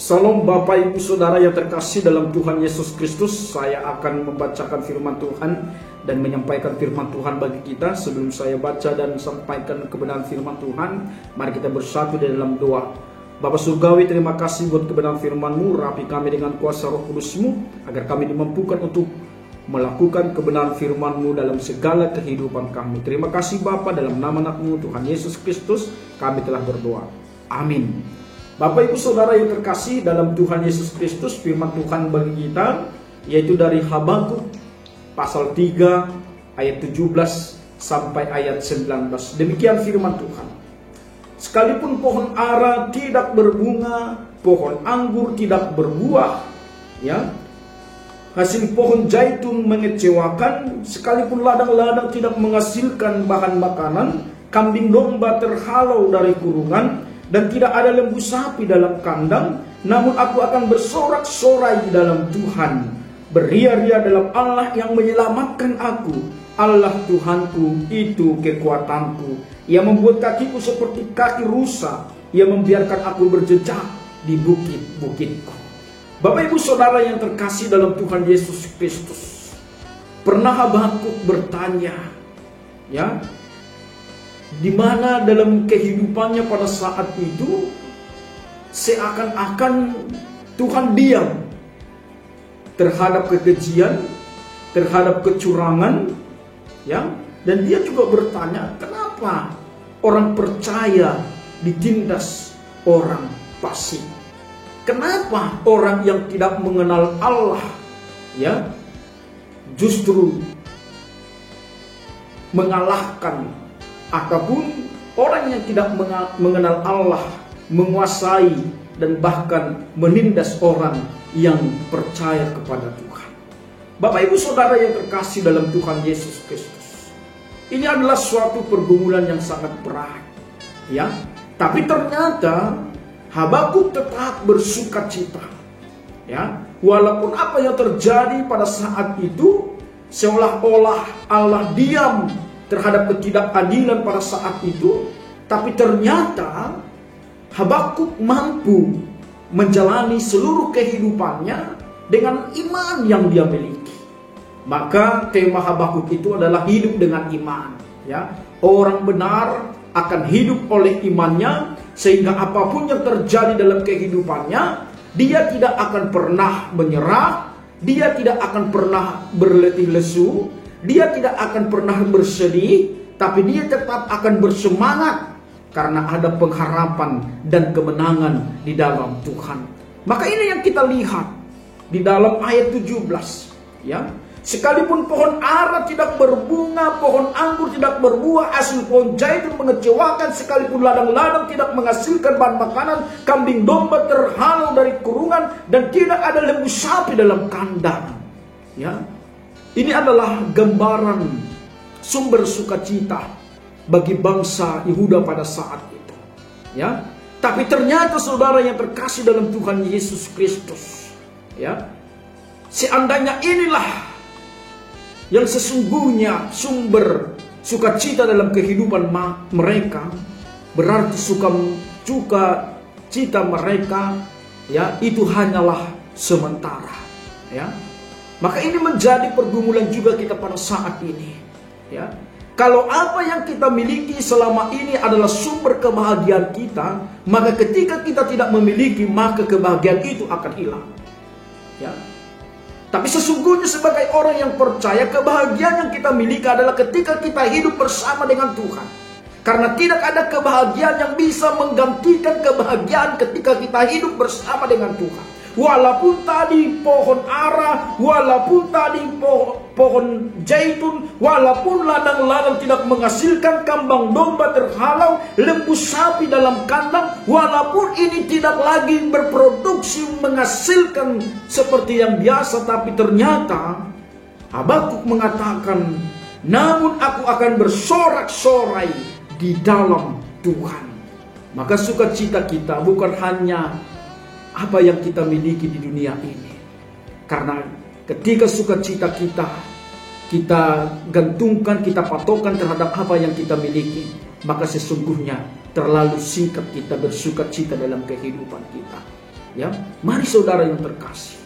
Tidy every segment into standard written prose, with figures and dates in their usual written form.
Salam Bapak Ibu Saudara yang terkasih dalam Tuhan Yesus Kristus. Saya akan membacakan firman Tuhan dan menyampaikan firman Tuhan bagi kita. Sebelum saya baca dan sampaikan kebenaran firman Tuhan, mari kita bersatu di dalam doa. Bapa Surgawi, terima kasih buat kebenaran firman-Mu. Rapi kami dengan kuasa Roh Kudus-Mu, agar kami dimampukan untuk melakukan kebenaran firman-Mu dalam segala kehidupan kami. Terima kasih Bapa, dalam nama anak-Mu Tuhan Yesus Kristus kami telah berdoa. Amin. Bapak Ibu Saudara yang terkasih dalam Tuhan Yesus Kristus, firman Tuhan bagi kita yaitu dari Habakuk pasal 3 ayat 17 sampai ayat 19. Demikian firman Tuhan. Sekalipun pohon ara tidak berbunga, pohon anggur tidak berbuah, ya, hasil pohon zaitun mengecewakan, sekalipun ladang-ladang tidak menghasilkan bahan makanan, kambing domba terhalau dari kurungan, dan tidak ada lembu sapi dalam kandang, namun aku akan bersorak-sorai di dalam Tuhan, beria-ria dalam Allah yang menyelamatkan aku. Allah Tuhanku itu kekuatanku. Ia membuat kakiku seperti kaki rusa. Ia membiarkan aku berjejak di bukit-bukitku. Bapak Ibu Saudara yang terkasih dalam Tuhan Yesus Kristus, pernah Habakuk bertanya, ya, di mana dalam kehidupannya pada saat itu seakan-akan Tuhan diam terhadap kekejian, terhadap kecurangan, ya, dan dia juga bertanya, kenapa orang percaya ditindas orang fasik? Kenapa orang yang tidak mengenal Allah, ya, justru mengalahkan, ataupun orang yang tidak mengenal Allah menguasai dan bahkan menindas orang yang percaya kepada Tuhan. Bapak Ibu Saudara yang terkasih dalam Tuhan Yesus Kristus, ini adalah suatu pergumulan yang sangat berat, ya. Tapi ternyata Habakuk tetap bersukacita, ya, walaupun apa yang terjadi pada saat itu seolah-olah Allah diam terhadap ketidakadilan pada saat itu, tapi ternyata Habakuk mampu menjalani seluruh kehidupannya dengan iman yang dia miliki. Maka tema Habakuk itu adalah hidup dengan iman, ya. Orang benar akan hidup oleh imannya, sehingga apapun yang terjadi dalam kehidupannya, dia tidak akan pernah menyerah, dia tidak akan pernah berletih lesu, dia tidak akan pernah bersedih, tapi dia tetap akan bersemangat karena ada pengharapan dan kemenangan di dalam Tuhan. Maka ini yang kita lihat di dalam ayat 17, ya. Sekalipun pohon ara tidak berbunga, pohon anggur tidak berbuah, hasil pohon zaitun mengecewakan, sekalipun ladang-ladang tidak menghasilkan bahan makanan, kambing domba terhalau dari kurungan, dan tidak ada lembu sapi dalam kandang, ya. Ini adalah gambaran sumber sukacita bagi bangsa Yehuda pada saat itu, ya. Tapi ternyata saudara yang terkasih dalam Tuhan Yesus Kristus, ya, seandainya inilah yang sesungguhnya sumber sukacita dalam kehidupan mereka, berarti sukacita mereka, ya, itu hanyalah sementara, ya. Maka ini menjadi pergumulan juga kita pada saat ini, ya. Kalau apa yang kita miliki selama ini adalah sumber kebahagiaan kita, maka ketika kita tidak memiliki, maka kebahagiaan itu akan hilang, ya. Tapi sesungguhnya sebagai orang yang percaya, kebahagiaan yang kita miliki adalah ketika kita hidup bersama dengan Tuhan. Karena tidak ada kebahagiaan yang bisa menggantikan kebahagiaan ketika kita hidup bersama dengan Tuhan. Walaupun tadi pohon ara, walaupun tadi pohon zaitun, walaupun ladang-ladang tidak menghasilkan, kambang domba terhalau, lembu sapi dalam kandang, walaupun ini tidak lagi berproduksi menghasilkan seperti yang biasa, tapi ternyata Habakuk mengatakan, namun aku akan bersorak-sorai di dalam Tuhan. Maka sukacita kita bukan hanya apa yang kita miliki di dunia ini. Karena ketika sukacita kita gantungkan, kita patokan terhadap apa yang kita miliki, maka sesungguhnya terlalu singkat kita bersukacita dalam kehidupan kita. Ya, mari saudara yang terkasih,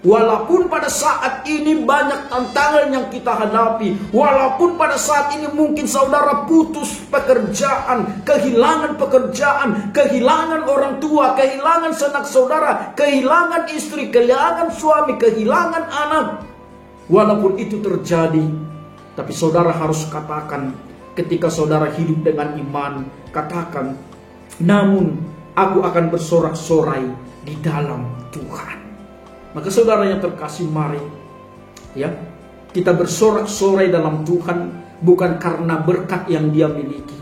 walaupun pada saat ini banyak tantangan yang kita hadapi, walaupun pada saat ini mungkin saudara putus pekerjaan, kehilangan pekerjaan, kehilangan orang tua, kehilangan sanak saudara, kehilangan istri, kehilangan suami, kehilangan anak. Walaupun itu terjadi, tapi saudara harus katakan, ketika saudara hidup dengan iman, katakan, namun aku akan bersorak-sorai di dalam Tuhan. Maka saudara yang terkasih, mari ya kita bersorak-sorai dalam Tuhan, bukan karena berkat yang Dia miliki.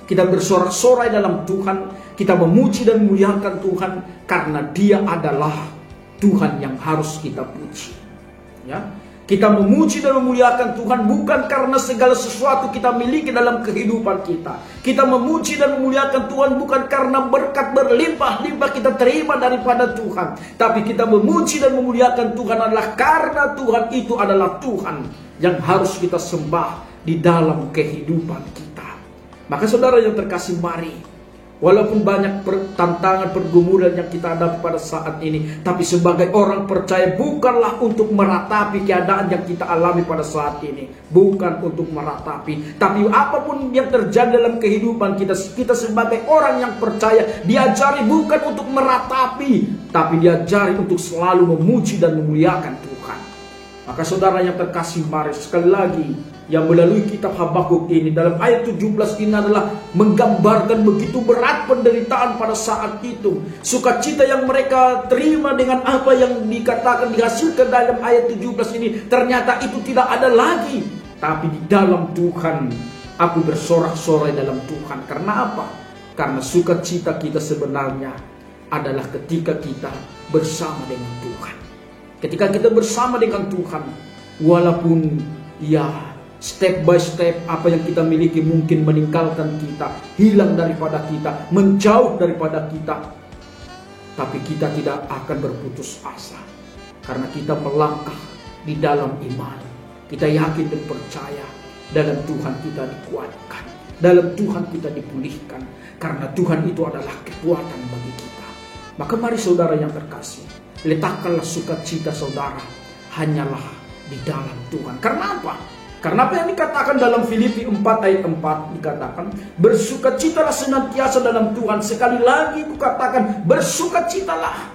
Kita bersorak-sorai dalam Tuhan, kita memuji dan memuliakan Tuhan karena Dia adalah Tuhan yang harus kita puji. Ya, kita memuji dan memuliakan Tuhan bukan karena segala sesuatu kita miliki dalam kehidupan kita. Kita memuji dan memuliakan Tuhan bukan karena berkat berlimpah-limpah kita terima daripada Tuhan. Tapi kita memuji dan memuliakan Tuhan adalah karena Tuhan itu adalah Tuhan yang harus kita sembah di dalam kehidupan kita. Maka saudara yang terkasih, mari, walaupun banyak tantangan, pergumulan yang kita hadapi pada saat ini, tapi sebagai orang percaya bukanlah untuk meratapi keadaan yang kita alami pada saat ini. Bukan untuk meratapi, tapi apapun yang terjadi dalam kehidupan kita, kita sebagai orang yang percaya diajari bukan untuk meratapi, tapi diajari untuk selalu memuji dan memuliakan Tuhan. Maka saudara yang terkasih, mari sekali lagi, yang melalui kitab Habakuk ini dalam ayat 17 ini adalah menggambarkan begitu berat penderitaan pada saat itu. Sukacita yang mereka terima dengan apa yang dikatakan dihasilkan dalam ayat 17 ini, ternyata itu tidak ada lagi. Tapi di dalam Tuhan aku bersorak-sorai dalam Tuhan. Karena apa? Karena sukacita kita sebenarnya adalah ketika kita bersama dengan Tuhan. Ketika kita bersama dengan Tuhan, walaupun ya step by step apa yang kita miliki mungkin meninggalkan kita, hilang daripada kita, menjauh daripada kita, tapi kita tidak akan berputus asa. Karena kita melangkah di dalam iman. Kita yakin dan percaya dalam Tuhan kita dikuatkan, dalam Tuhan kita dipulihkan. Karena Tuhan itu adalah kekuatan bagi kita. Maka mari saudara yang terkasih, letakkanlah sukacita saudara hanyalah di dalam Tuhan. Karena apa? Karena apa yang dikatakan dalam Filipi 4 ayat 4 dikatakan, bersukacitalah senantiasa dalam Tuhan. Sekali lagi kukatakan, bersukacitalah.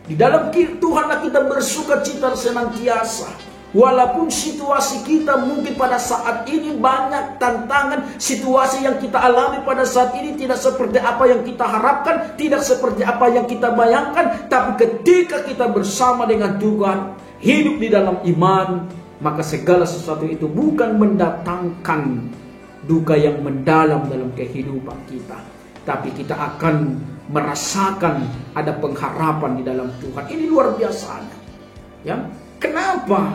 Di dalam Tuhanlah kita bersukacita senantiasa. Walaupun situasi kita mungkin pada saat ini banyak tantangan, situasi yang kita alami pada saat ini tidak seperti apa yang kita harapkan, tidak seperti apa yang kita bayangkan. Tapi ketika kita bersama dengan Tuhan, hidup di dalam iman, maka segala sesuatu itu bukan mendatangkan duka yang mendalam dalam kehidupan kita, tapi kita akan merasakan ada pengharapan di dalam Tuhan. Ini luar biasanya. Ya, kenapa?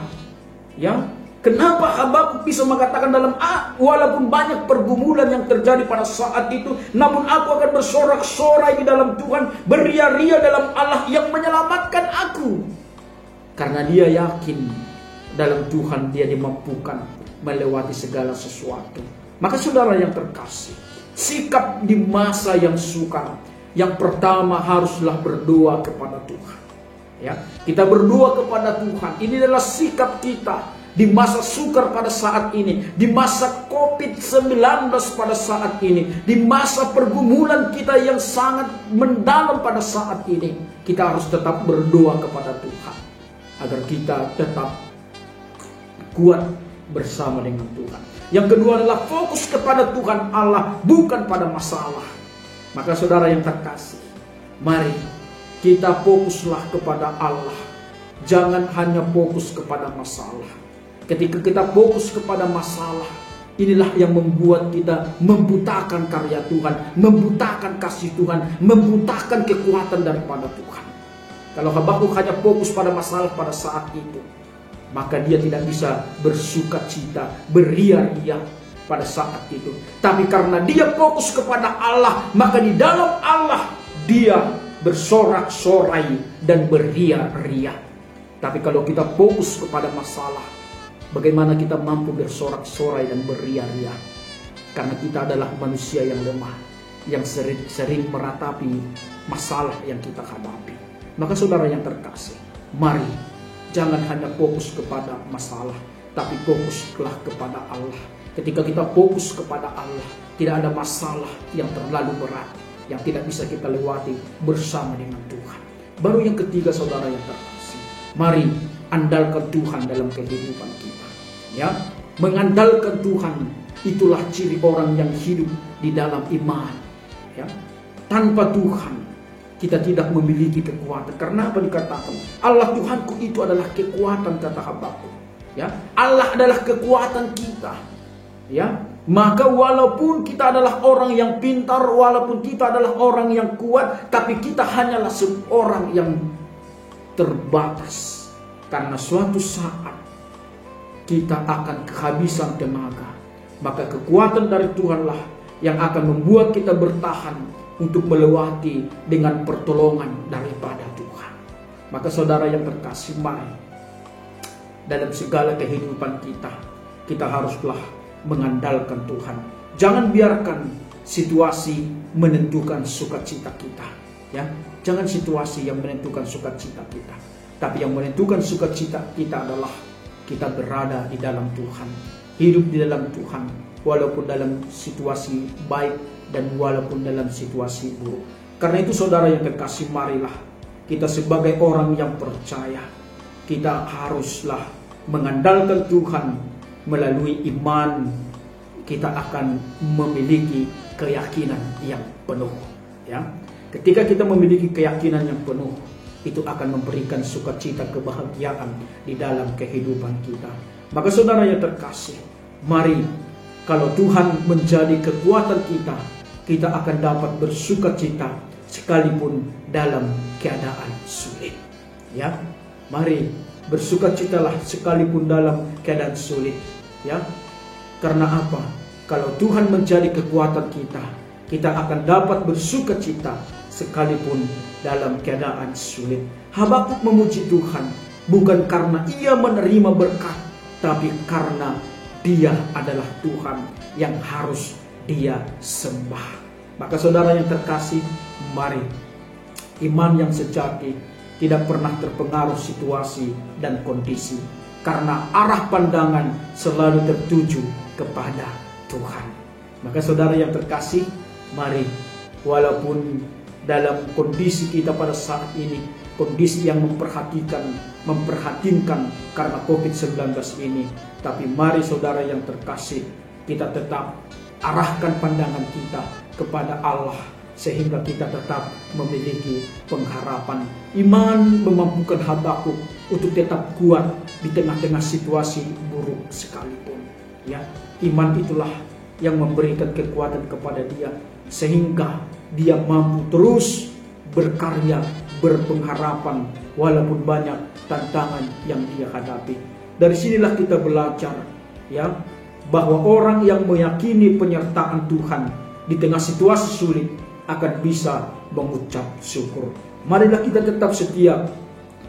Ya, kenapa Habakuk bisa mengatakan dalam walaupun banyak pergumulan yang terjadi pada saat itu, namun aku akan bersorak-sorai di dalam Tuhan, beria-ria dalam Allah yang menyelamatkan aku. Karena dia yakin dalam Tuhan dia dimampukan melewati segala sesuatu. Maka saudara yang terkasih, sikap di masa yang sukar, yang pertama haruslah berdoa kepada Tuhan. Ya, kita berdoa kepada Tuhan. Ini adalah sikap kita di masa sukar pada saat ini, di masa COVID-19 pada saat ini, di masa pergumulan kita yang sangat mendalam pada saat ini. Kita harus tetap berdoa kepada Tuhan agar kita tetap kuat bersama dengan Tuhan. Yang kedua adalah fokus kepada Tuhan Allah, bukan pada masalah. Maka saudara yang terkasih, mari kita fokuslah kepada Allah. Jangan hanya fokus kepada masalah. Ketika kita fokus kepada masalah, inilah yang membuat kita membutakan karya Tuhan, membutakan kasih Tuhan, membutakan kekuatan daripada Tuhan. Kalau Habakuk hanya fokus pada masalah pada saat itu, maka dia tidak bisa bersukacita, beria-ria pada saat itu. Tapi karena dia fokus kepada Allah, maka di dalam Allah dia bersorak-sorai dan beria-ria. Tapi kalau kita fokus kepada masalah, bagaimana kita mampu bersorak-sorai dan beria-ria? Karena kita adalah manusia yang lemah, yang sering meratapi masalah yang kita hadapi. Maka saudara yang terkasih, mari jangan hanya fokus kepada masalah, tapi fokuslah kepada Allah. Ketika kita fokus kepada Allah, tidak ada masalah yang terlalu berat yang tidak bisa kita lewati bersama dengan Tuhan. Baru yang ketiga saudara yang terkasih, mari andalkan Tuhan dalam kehidupan kita. Ya, mengandalkan Tuhan itulah ciri orang yang hidup di dalam iman. Ya, tanpa Tuhan kita tidak memiliki kekuatan. Karena apa dikatakan? Allah Tuhanku itu adalah kekuatan, kata Habakuk. Ya, Allah adalah kekuatan kita. Ya, maka walaupun kita adalah orang yang pintar, walaupun kita adalah orang yang kuat, tapi kita hanyalah seorang yang terbatas. Karena suatu saat kita akan kehabisan tenaga. Maka kekuatan dari Tuhanlah yang akan membuat kita bertahan untuk melewati dengan pertolongan daripada Tuhan. Maka saudara yang terkasih, mari dalam segala kehidupan kita haruslah mengandalkan Tuhan. Jangan biarkan situasi menentukan sukacita kita. Ya, jangan situasi yang menentukan sukacita kita. Tapi yang menentukan sukacita kita adalah kita berada di dalam Tuhan, hidup di dalam Tuhan, walaupun dalam situasi baik dan walaupun dalam situasi buruk. Karena itu saudara yang terkasih, marilah kita sebagai orang yang percaya, kita haruslah mengandalkan Tuhan. Melalui iman kita akan memiliki keyakinan yang penuh. Ya, ketika kita memiliki keyakinan yang penuh, itu akan memberikan sukacita, kebahagiaan di dalam kehidupan kita. Maka saudara yang terkasih, mari kalau Tuhan menjadi kekuatan kita, kita akan dapat bersukacita sekalipun dalam keadaan sulit. Ya, mari bersukacitalah sekalipun dalam keadaan sulit. Ya, karena apa? Kalau Tuhan menjadi kekuatan kita, kita akan dapat bersukacita sekalipun dalam keadaan sulit. Habakuk memuji Tuhan bukan karena ia menerima berkat, tapi karena dia adalah Tuhan yang harus dia sembah. Maka saudara yang terkasih, mari iman yang sejati tidak pernah terpengaruh situasi dan kondisi, karena arah pandangan selalu tertuju kepada Tuhan. Maka saudara yang terkasih, mari walaupun dalam kondisi kita pada saat ini, kondisi yang memperhatinkan karena COVID-19 ini, tapi mari saudara yang terkasih, kita tetap arahkan pandangan kita kepada Allah, sehingga kita tetap memiliki pengharapan. Iman memampukan Habakuk untuk tetap kuat di tengah-tengah situasi buruk sekalipun. Ya, iman itulah yang memberikan kekuatan kepada dia, sehingga dia mampu terus berkarya, berpengharapan walaupun banyak tantangan yang dia hadapi. Dari sinilah kita belajar, ya, bahwa orang yang meyakini penyertaan Tuhan di tengah situasi sulit akan bisa mengucap syukur. Marilah kita tetap setia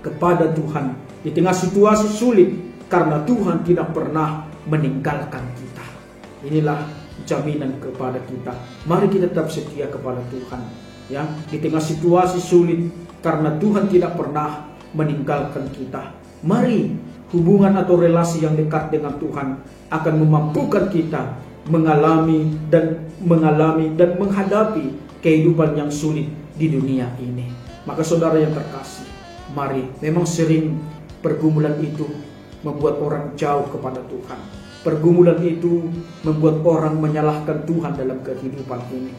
kepada Tuhan di tengah situasi sulit, karena Tuhan tidak pernah meninggalkan kita. Inilah jaminan kepada kita. Mari kita tetap setia kepada Tuhan, ya, di tengah situasi sulit, karena Tuhan tidak pernah meninggalkan kita. Mari hubungan atau relasi yang dekat dengan Tuhan akan memampukan kita mengalami dan menghadapi kehidupan yang sulit di dunia ini. Maka saudara yang terkasih, mari, memang sering pergumulan itu membuat orang jauh kepada Tuhan. Pergumulan itu membuat orang menyalahkan Tuhan dalam kehidupan ini.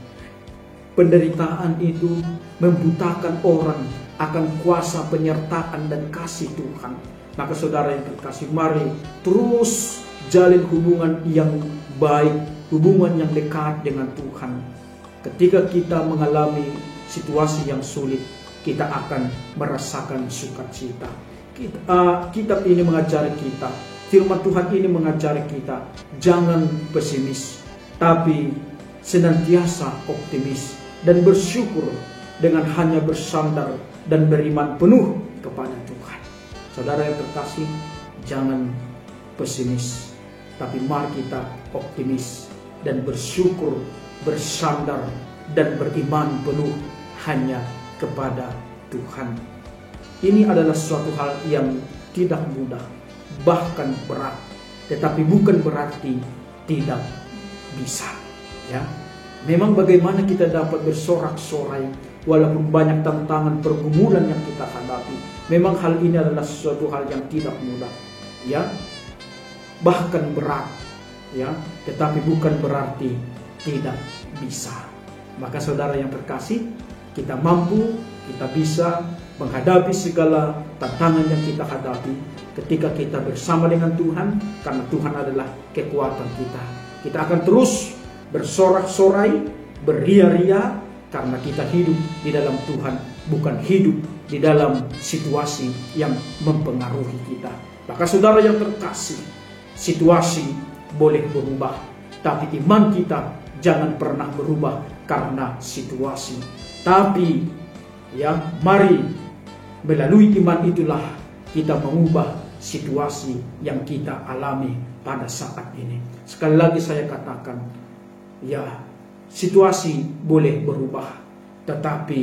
Penderitaan itu membutakan orang akan kuasa penyertaan dan kasih Tuhan. Maka saudara yang terkasih, mari terus jalin hubungan yang baik, hubungan yang dekat dengan Tuhan. Ketika kita mengalami situasi yang sulit, kita akan merasakan sukacita. Kitab ini mengajari kita, firman Tuhan ini mengajari kita, jangan pesimis, tapi senantiasa optimis dan bersyukur dengan hanya bersandar dan beriman penuh kepada Tuhan. Saudara yang terkasih, jangan pesimis, tapi mari kita optimis dan bersyukur, bersandar dan beriman penuh hanya kepada Tuhan. Ini adalah suatu hal yang tidak mudah, bahkan berat. Tetapi bukan berarti tidak bisa. Ya, memang bagaimana kita dapat bersorak-sorai walaupun banyak tantangan pergumulan yang kita hadapi. Memang hal ini adalah suatu hal yang tidak mudah, ya, bahkan berat, ya. Tetapi bukan berarti tidak bisa. Maka saudara yang terkasih, kita mampu, kita bisa menghadapi segala tantangan yang kita hadapi ketika kita bersama dengan Tuhan, karena Tuhan adalah kekuatan kita. Kita akan terus bersorak-sorai, beria-ria, karena kita hidup di dalam Tuhan, bukan hidup di dalam situasi yang mempengaruhi kita. Maka saudara yang terkasih, situasi boleh berubah, tapi iman kita jangan pernah berubah karena situasi. Tapi ya, mari melalui iman itulah kita mengubah situasi yang kita alami pada saat ini. Sekali lagi saya katakan, ya, situasi boleh berubah, tetapi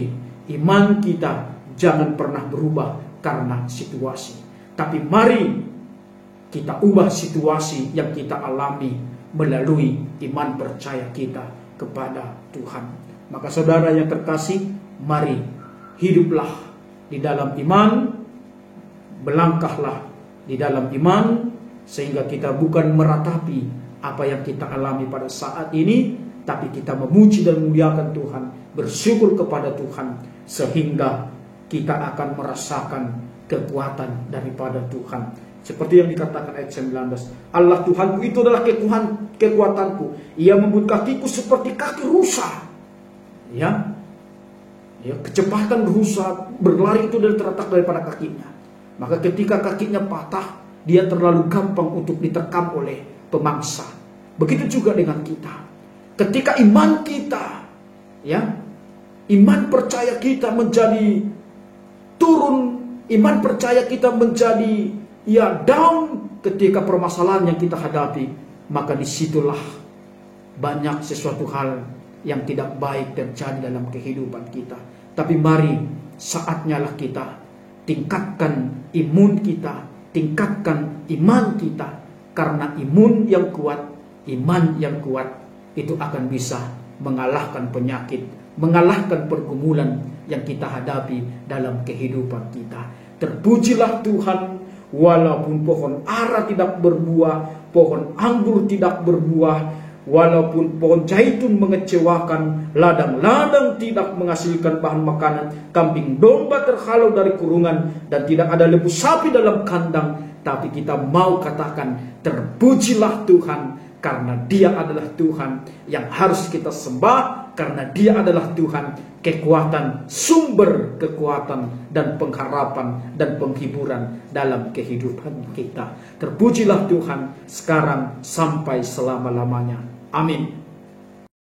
iman kita jangan pernah berubah karena situasi. Tapi mari kita ubah situasi yang kita alami melalui iman percaya kita kepada Tuhan. Maka saudara yang terkasih, mari hiduplah di dalam iman, melangkahlah di dalam iman, sehingga kita bukan meratapi apa yang kita alami pada saat ini, tapi kita memuji dan memuliakan Tuhan, bersyukur kepada Tuhan, sehingga kita akan merasakan kekuatan daripada Tuhan. Seperti yang dikatakan ayat 19, Allah Tuhanku itu adalah kekuatanku, Ia membuat kakiku seperti kaki rusa. Ya, kecepatan rusa berlari itu terletak daripada kakinya. Maka ketika kakinya patah, dia terlalu gampang untuk diterkam oleh pemangsa. Begitu juga dengan kita. Ketika iman kita, ya, iman percaya kita menjadi turun, iman percaya kita menjadi down ketika permasalahan yang kita hadapi, maka disitulah banyak sesuatu hal yang tidak baik terjadi dalam kehidupan kita. Tapi mari saatnya lah kita tingkatkan imun kita, tingkatkan iman kita, karena imun yang kuat, iman yang kuat itu akan bisa mengalahkan penyakit, mengalahkan pergumulan yang kita hadapi dalam kehidupan kita. Terpujilah Tuhan, walaupun pohon ara tidak berbuah, pohon anggur tidak berbuah, walaupun pohon zaitun mengecewakan, ladang-ladang tidak menghasilkan bahan makanan, kambing domba terhalau dari kurungan, dan tidak ada lembu sapi dalam kandang, tapi kita mau katakan, terpujilah Tuhan, karena Dia adalah Tuhan yang harus kita sembah, karena Dia adalah Tuhan, kekuatan, sumber kekuatan dan pengharapan dan penghiburan dalam kehidupan kita. Terpujilah Tuhan sekarang sampai selama-lamanya. Amin.